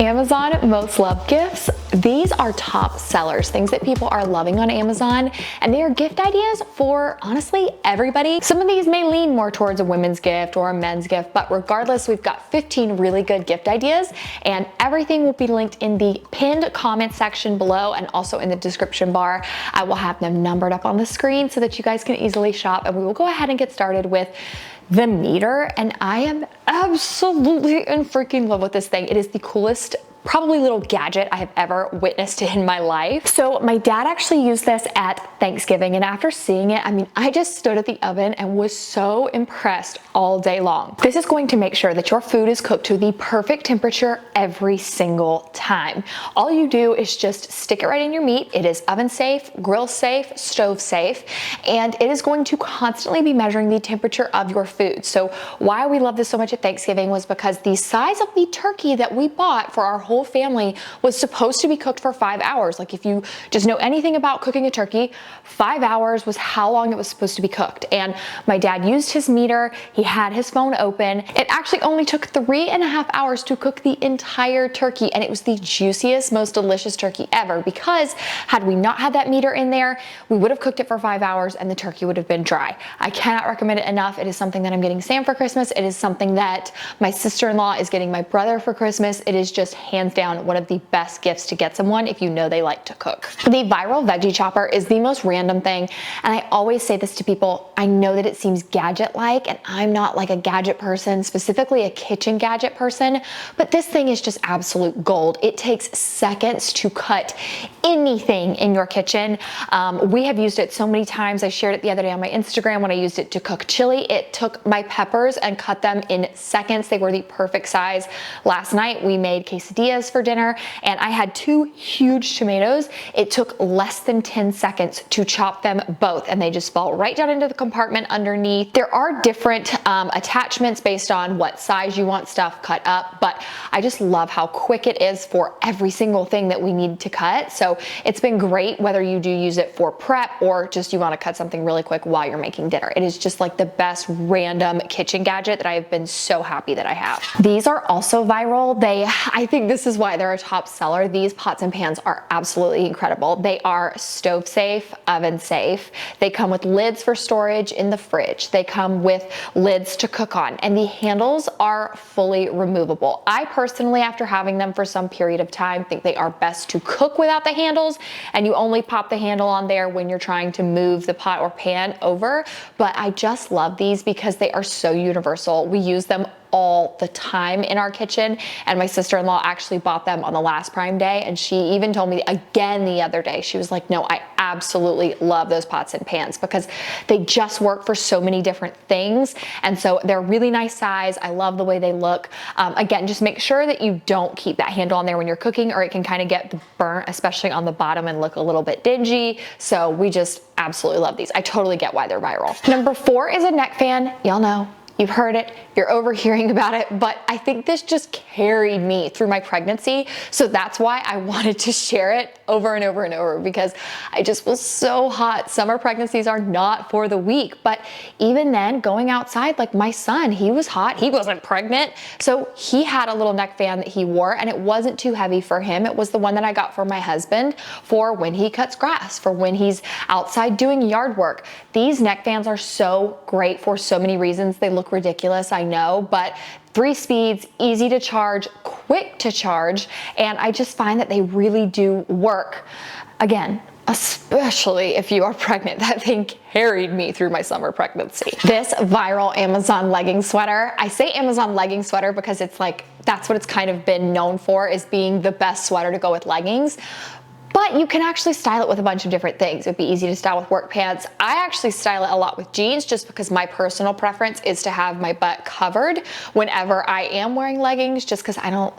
Amazon most loved gifts. These are top sellers, things that people are loving on Amazon, and they are gift ideas for honestly everybody. Some of these may lean more towards a women's gift or a men's gift, but regardless, we've got 15 really good gift ideas, and everything will be linked in the pinned comment section below and also in the description bar. I will have them numbered up on the screen so that you guys can easily shop, and we will go ahead and get started with the meter. And I am absolutely in freaking love with this thing. It is the coolest probably little gadget I have ever witnessed in my life. So my dad actually used this at Thanksgiving, and after seeing it, I mean, I just stood at the oven and was so impressed all day long. This is going to make sure that your food is cooked to the perfect temperature every single time. All you do is just stick it right in your meat. It is oven safe, grill safe, stove safe, and it is going to constantly be measuring the temperature of your food. So why we love this so much at Thanksgiving was because the size of the turkey that we bought for our whole family was supposed to be cooked for 5 hours. Like, if you just know anything about cooking a turkey, 5 hours was how long it was supposed to be cooked. And my dad used his meter, he had his phone open. It actually only took 3.5 hours to cook the entire turkey, and it was the juiciest, most delicious turkey ever, because had we not had that meter in there, we would have cooked it for 5 hours and the turkey would have been dry. I cannot recommend it enough. It is something that I'm getting Sam for Christmas. It is something that my sister-in-law is getting my brother for Christmas. It is just hands down one of the best gifts to get someone if you know they like to cook. The viral veggie chopper is the most random thing, and I always say this to people. I know that it seems gadget-like, and I'm not like a gadget person, specifically a kitchen gadget person, but this thing is just absolute gold. It takes seconds to cut anything in your kitchen. We have used it so many times. I shared it the other day on my Instagram when I used it to cook chili. It took my peppers and cut them in seconds. They were the perfect size. Last night we made quesadillas for dinner, and I had 2 huge tomatoes. It took less than 10 seconds to chop them both, and they just fall right down into the compartment underneath. There are different attachments based on what size you want stuff cut up, but I just love how quick it is for every single thing that we need to cut. So it's been great whether you do use it for prep or just you want to cut something really quick while you're making dinner. It is just like the best random kitchen gadget that I have been so happy that I have. These are also viral. I think this is why they're a top seller. These pots and pans are absolutely incredible. They are stove safe, oven safe. They come with lids for storage in the fridge. They come with lids to cook on, and the handles are fully removable. I personally, after having them for some period of time, think they are best to cook without the handles, and you only pop the handle on there when you're trying to move the pot or pan over. But I just love these because they are so universal. We use them all the time in our kitchen, and my sister-in-law actually bought them on the last Prime Day, and she even told me again the other day, she was like, no, I absolutely love those pots and pans because they just work for so many different things. And so they're really nice size. I love the way they look. Again, just make sure that you don't keep that handle on there when you're cooking, or it can kind of get burnt, especially on the bottom, and look a little bit dingy. So we just absolutely love these. I totally get why they're viral. Number 4 is a neck fan. Y'all know, you've heard it, you're overhearing about it, but I think this just carried me through my pregnancy. So that's why I wanted to share it over and over and over, because I just was so hot. Summer pregnancies are not for the weak, but even then, going outside, like my son, he was hot, he wasn't pregnant. So he had a little neck fan that he wore, and it wasn't too heavy for him. It was the one that I got for my husband for when he cuts grass, for when he's outside doing yard work. These neck fans are so great for so many reasons. They look ridiculous, I know, but 3 speeds, easy to charge, quick to charge, and I just find that they really do work. Again, especially if you are pregnant. That thing carried me through my summer pregnancy. This viral Amazon legging sweater, I say Amazon legging sweater because it's like, that's what it's kind of been known for, is being the best sweater to go with leggings. But you can actually style it with a bunch of different things. It'd be easy to style with work pants. I actually style it a lot with jeans, just because my personal preference is to have my butt covered whenever I am wearing leggings, just because I don't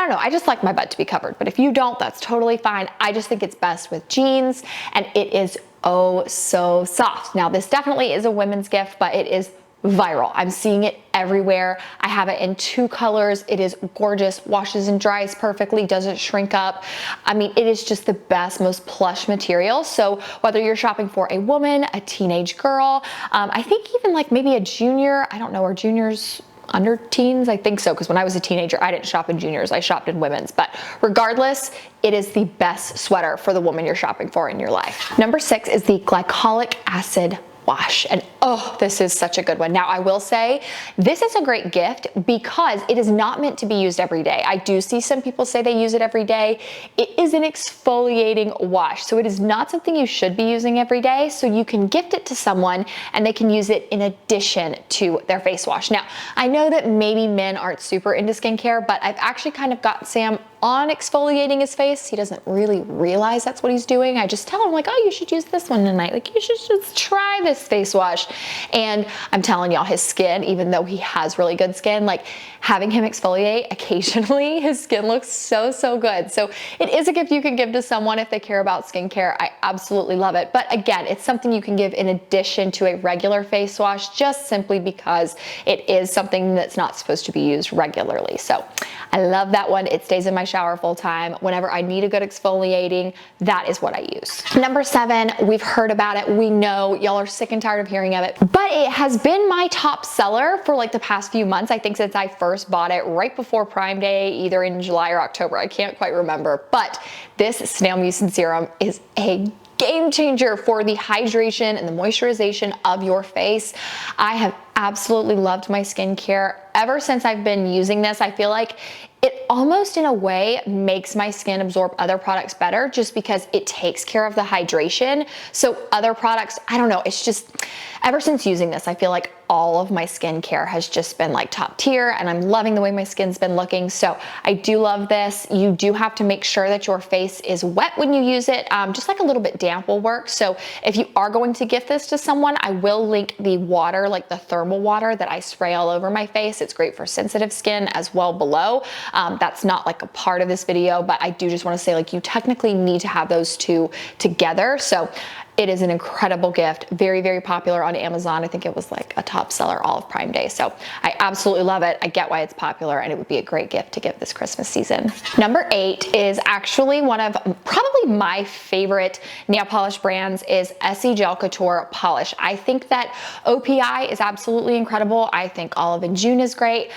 know, I just like my butt to be covered. But if you don't, that's totally fine. I just think it's best with jeans, and it is oh so soft. Now, this definitely is a women's gift, but it is viral. I'm seeing it everywhere. I have it in 2 colors. It is gorgeous, washes and dries perfectly, doesn't shrink up. I mean, it is just the best, most plush material. So whether you're shopping for a woman, a teenage girl, I think even like maybe a junior, I don't know, are juniors under teens, I think so, because when I was a teenager, I didn't shop in juniors, I shopped in women's. But regardless, it is the best sweater for the woman you're shopping for in your life. Number 6 is the glycolic acid wash. And oh, this is such a good one. Now, I will say this is a great gift because it is not meant to be used every day. I do see some people say they use it every day. It is an exfoliating wash, so it is not something you should be using every day. So you can gift it to someone and they can use it in addition to their face wash. Now, I know that maybe men aren't super into skincare, but I've actually kind of got Sam on exfoliating his face. He doesn't really realize that's what he's doing. I just tell him like, oh, you should use this one tonight. Like, you should just try this face wash. And I'm telling y'all, his skin, even though he has really good skin, like having him exfoliate occasionally, his skin looks so, so good. So it is a gift you can give to someone if they care about skincare. I absolutely love it. But again, it's something you can give in addition to a regular face wash, just simply because it is something that's not supposed to be used regularly. So I love that one. It stays in my shower full time. Whenever I need a good exfoliating, that is what I use. Number 7, we've heard about it. We know y'all are sick and tired of hearing of it, but it has been my top seller for like the past few months. I think since I first bought it right before Prime Day, either in July or October. I can't quite remember, but this snail mucin serum is a game changer for the hydration and the moisturization of your face. I have absolutely loved my skincare ever since I've been using this. I feel like it almost in a way makes my skin absorb other products better just because it takes care of the hydration. So other products, I don't know, it's just, ever since using this, I feel like all of my skincare has just been like top tier and I'm loving the way my skin's been looking. So I do love this. You do have to make sure that your face is wet when you use it. Just like a little bit damp will work. So if you are going to gift this to someone, I will link the water, like the thermal water that I spray all over my face. It's great for sensitive skin as well below. That's not like a part of this video, but I do just want to say like you technically need to have those two together. So it is an incredible gift, very, very popular on Amazon. I think it was like a top seller all of Prime Day. So I absolutely love it. I get why it's popular and it would be a great gift to give this Christmas season. Number 8 is actually one of probably my favorite nail polish brands is Essie Gel Couture Polish. I think that OPI is absolutely incredible. I think Olive and June is great.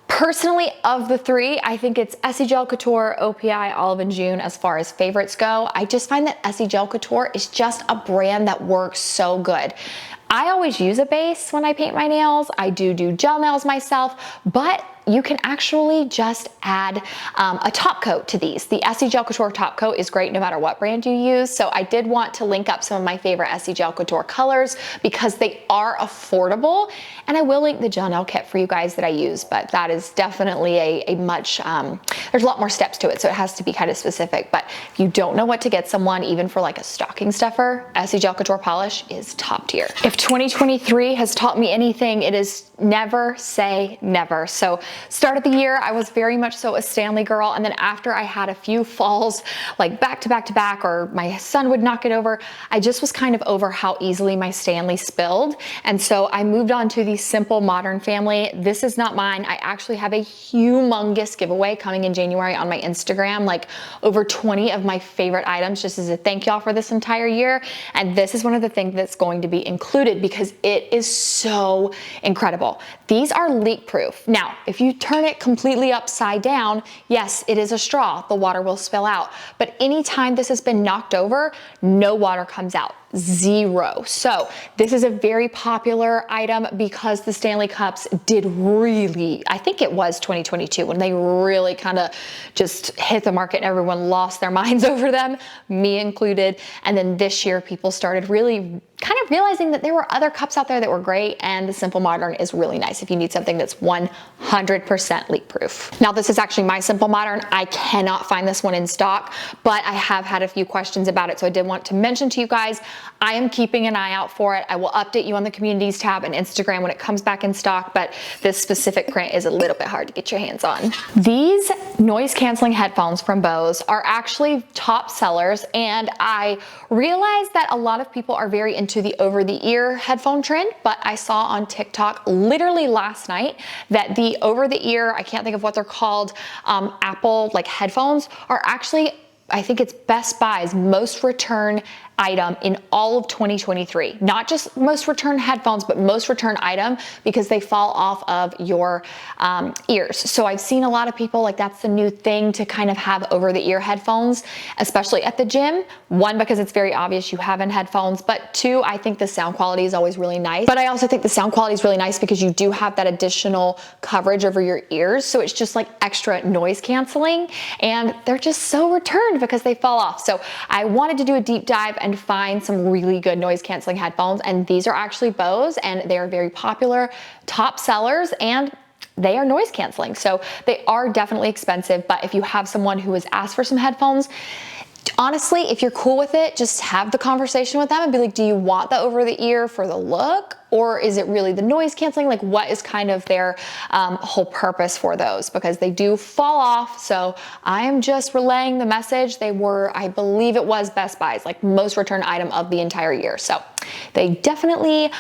Personally, of the 3, I think it's Essie Gel Couture, OPI, Olive and June as far as favorites go. I just find that Essie Gel Couture is just a brand that works so good. I always use a base when I paint my nails. I do gel nails myself, but you can actually just add a top coat to these. The Essie Gel Couture top coat is great no matter what brand you use. So I did want to link up some of my favorite Essie Gel Couture colors because they are affordable. And I will link the gel nail kit for you guys that I use, but that is definitely a much, there's a lot more steps to it. So it has to be kind of specific. But if you don't know what to get someone, even for like a stocking stuffer, Essie Gel Couture Polish is top tier. If 2023 has taught me anything, it is never say never. So start of the year, I was very much so a Stanley girl. And then after I had a few falls, like back to back to back, or my son would knock it over, I just was kind of over how easily my Stanley spilled. And so I moved on to the Simple Modern family. This is not mine. I actually have a humongous giveaway coming in January on my Instagram, like over 20 of my favorite items, just as a thank y'all for this entire year. And this is one of the things that's going to be included because it is so incredible. These are leak proof. Now, if you turn it completely upside down, yes, it is a straw. The water will spill out. But anytime this has been knocked over, no water comes out. Zero. So this is a very popular item because the Stanley Cups did really, I think it was 2022 when they really kind of just hit the market and everyone lost their minds over them, me included. And then this year people started really kind of realizing that there were other cups out there that were great, and the Simple Modern is really nice if you need something that's 100% leak proof. Now this is actually my Simple Modern. I cannot find this one in stock, but I have had a few questions about it, so I did want to mention to you guys, I am keeping an eye out for it. I will update you on the communities tab and Instagram when it comes back in stock, but this specific print is a little bit hard to get your hands on. These noise canceling headphones from Bose are actually top sellers, and I realized that a lot of people are very into the over-the-ear headphone trend, but I saw on TikTok literally last night that the over-the-ear, I can't think of what they're called, Apple like headphones are actually, I think it's Best Buy's most return item in all of 2023. Not just most returned headphones, but most returned item, because they fall off of your ears. So I've seen a lot of people, like, that's the new thing to kind of have over the ear headphones, especially at the gym. One, because it's very obvious you have in headphones, but two, I think the sound quality is always really nice. But I also think the sound quality is really nice because you do have that additional coverage over your ears. So it's just like extra noise canceling, and they're just so returned because they fall off. So I wanted to do a deep dive and find some really good noise canceling headphones, and these are actually Bose, and they are very popular, top sellers, and they are noise canceling. So they are definitely expensive, but if you have someone who has asked for some headphones, honestly, if you're cool with it, just have the conversation with them and be like, do you want the over the ear for the look? Or is it really the noise canceling? Like, what is kind of their whole purpose for those? Because they do fall off. So I am just relaying the message. They were, I believe it was Best Buy's, like, most returned item of the entire year. So they definitely,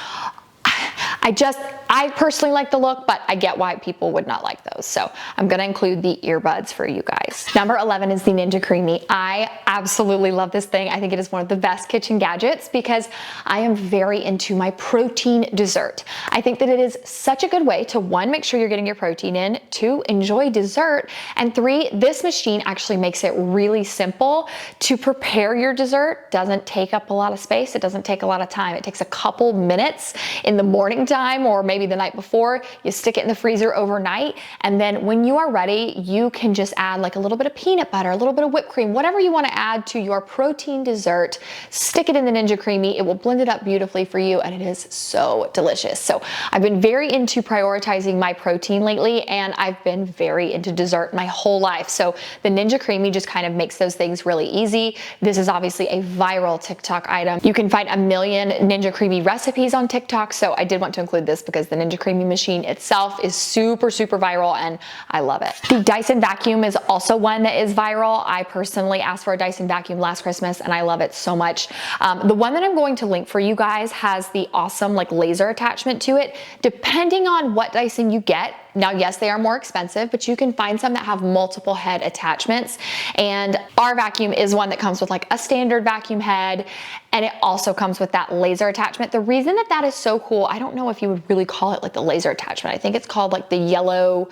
I personally like the look, but I get why people would not like those. So I'm gonna include the earbuds for you guys. Number 11 is the Ninja Creami. I absolutely love this thing. I think it is one of the best kitchen gadgets because I am very into my protein dessert. I think that it is such a good way to, one, make sure you're getting your protein in, two, enjoy dessert, and three, this machine actually makes it really simple to prepare your dessert. Doesn't take up a lot of space. It doesn't take a lot of time. It takes a couple minutes in the morning time, or maybe the night before. You stick it in the freezer overnight, and then when you are ready, you can just add like a little bit of peanut butter, a little bit of whipped cream, whatever you want to add to your protein dessert. Stick it in the Ninja Creami. It will blend it up beautifully for you, and it is so delicious. So I've been very into prioritizing my protein lately, and I've been very into dessert my whole life. So the Ninja Creami just kind of makes those things really easy. This is obviously a viral TikTok item. You can find a million Ninja Creami recipes on TikTok, so I did want to include this because the Ninja Creami machine itself is super, super viral, and I love it. The Dyson vacuum is also one that is viral. I personally asked for a Dyson vacuum last Christmas, and I love it so much. The one that I'm going to link for you guys has the awesome like laser attachment to it. Depending on what Dyson you get, now, yes, they are more expensive, but you can find some that have multiple head attachments. And our vacuum is one that comes with like a standard vacuum head, and it also comes with that laser attachment. The reason that that is so cool, I don't know if you would really call it like the laser attachment. I think it's called like the yellow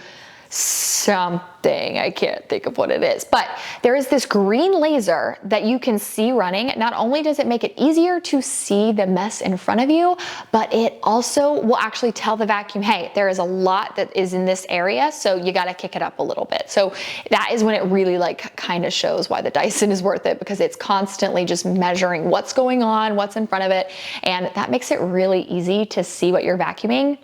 something. I can't think of what it is, but there is this green laser that you can see running. Not only does it make it easier to see the mess in front of you, but it also will actually tell the vacuum, hey, there is a lot that is in this area, so you got to kick it up a little bit. So that is when it really like kind of shows why the Dyson is worth it, because it's constantly just measuring what's going on, what's in front of it, and that makes it really easy to see what you're vacuuming.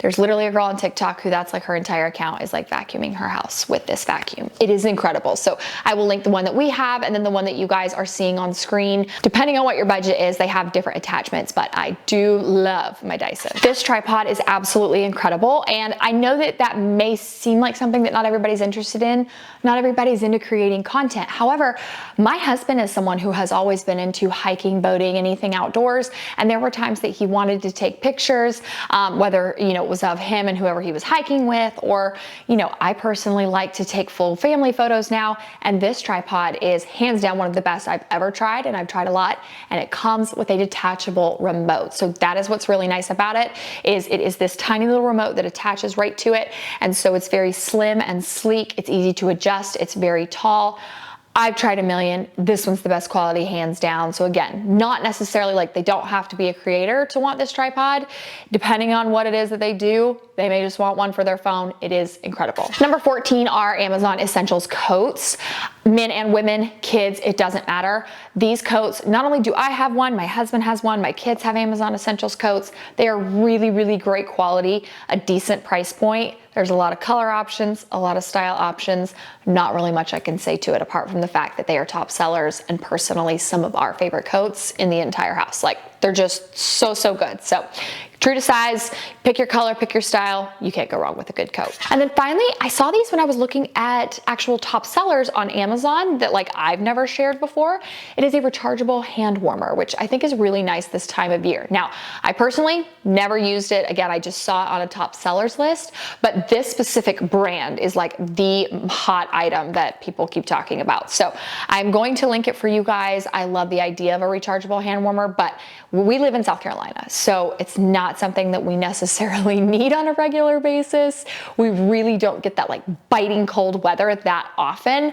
There's literally a girl on TikTok who that's like her entire account is like vacuuming her house with this vacuum. It is incredible. So I will link the one that we have and then the one that you guys are seeing on screen. Depending on what your budget is, they have different attachments, but I do love my Dyson. This tripod is absolutely incredible. And I know that that may seem like something that not everybody's interested in. Not everybody's into creating content. However, my husband is someone who has always been into hiking, boating, anything outdoors. And there were times that he wanted to take pictures, whether, you know, it was of him and whoever he was hiking with, or, you know, I personally like to take full family photos now. And this tripod is hands down one of the best I've ever tried, and I've tried a lot, and it comes with a detachable remote. So that is what's really nice about it, is it is this tiny little remote that attaches right to it. And so it's very slim and sleek. It's easy to adjust. It's very tall. I've tried a million. This one's the best quality, hands down. So again, not necessarily like they don't have to be a creator to want this tripod. Depending on what it is that they do, they may just want one for their phone. It is incredible. Number 14 are Amazon Essentials coats. Men and women, kids, it doesn't matter. These coats, not only do I have one, my husband has one, my kids have Amazon Essentials coats. They are really, really great quality, a decent price point. There's a lot of color options, a lot of style options. Not really much I can say to it apart from the fact that they are top sellers and personally some of our favorite coats in the entire house. Like, they're just so, so good. So true to size, pick your color, pick your style, you can't go wrong with a good coat. And then finally, I saw these when I was looking at actual top sellers on Amazon that like I've never shared before. It is a rechargeable hand warmer, which I think is really nice this time of year. Now, I personally never used it. Again, I just saw it on a top sellers list, but this specific brand is like the hot item that people keep talking about. So I'm going to link it for you guys. I love the idea of a rechargeable hand warmer, but we live in South Carolina, so it's not something that we necessarily need on a regular basis. We really don't get that like biting cold weather that often.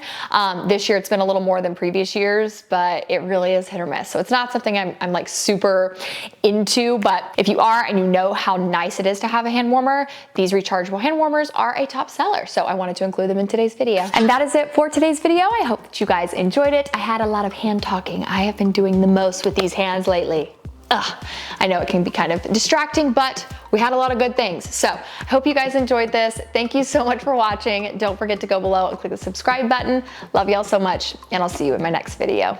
This year it's been a little more than previous years, but it really is hit or miss. So it's not something I'm like super into, but if you are and you know how nice it is to have a hand warmer, these rechargeable hand warmers are a top seller. So I wanted to include them in today's video. And that is it for today's video. I hope that you guys enjoyed it. I had a lot of hand talking. I have been doing the most with these hands lately. I know it can be kind of distracting, but we had a lot of good things. So I hope you guys enjoyed this. Thank you so much for watching. Don't forget to go below and click the subscribe button. Love y'all so much, and I'll see you in my next video.